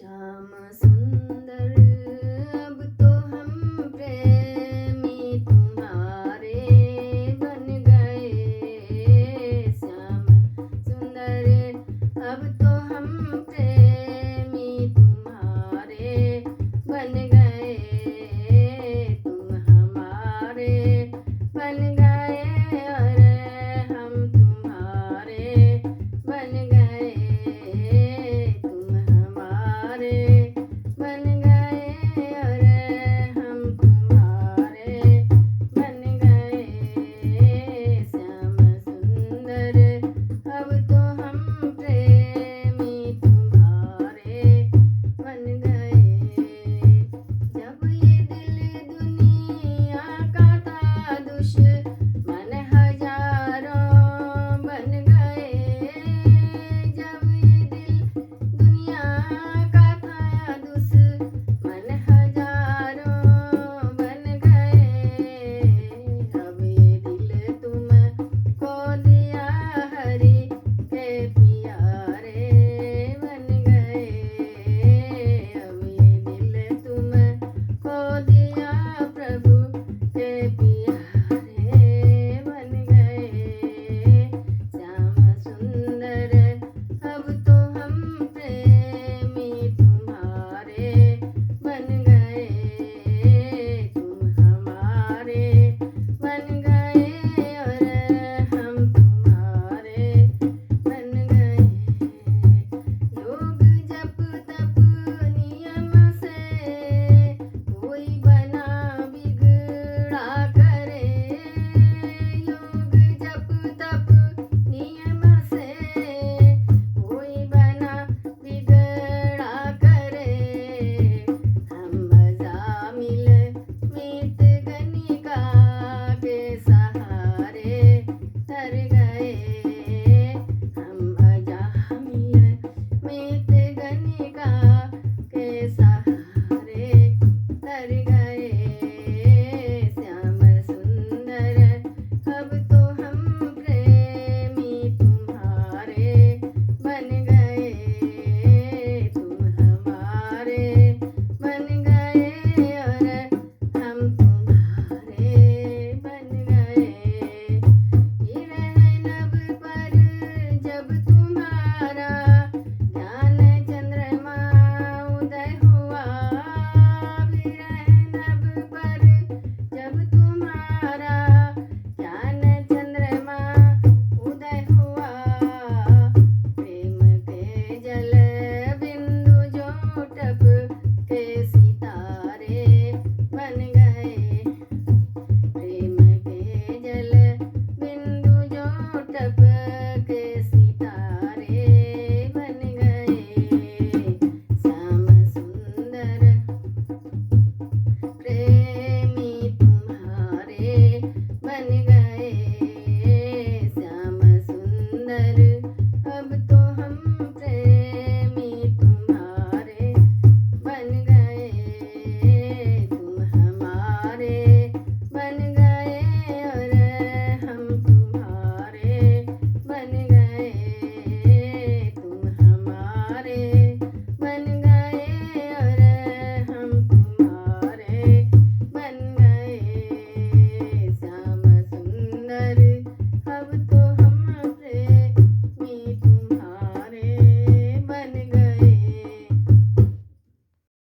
श्याम सुंदर अब तो हम प्रेमी तुम्हारे बन गए। श्याम सुंदर अब तो हम प्रेमी तुम्हारे बन गए। तुम हमारे बन गए और हम तुम्हारे बन गए। तुम हमारे बन गए और हम तुम्हारे बन गए। श्याम सुंदर अब तो हम प्रेमी तुम्हारे बन गए। जब ये दिल दुनिया का था दुश्मन हजारों बन गए। जब ये दिल दुनिया का था दुश्मन हजारों बन गए। अब ये दिल तुमको दिया हरि के प्यारे बन गए। अब ये दिल तुमको दिया प्रभु के प्यारे बन गए। श्याम सुंदर अब तो हम प्रेमी तुम्हारे बन गए। तुम हमारे बन गए और हम तुम्हारे बन गए। योग जप तप नियम से कोई बना बिगड़ा करे। योग जप तप नियम से कोई बना बिगड़ा करे। हम मजामिल मित गणिका के सहारे तर गए। हम अजामिल मित गणिका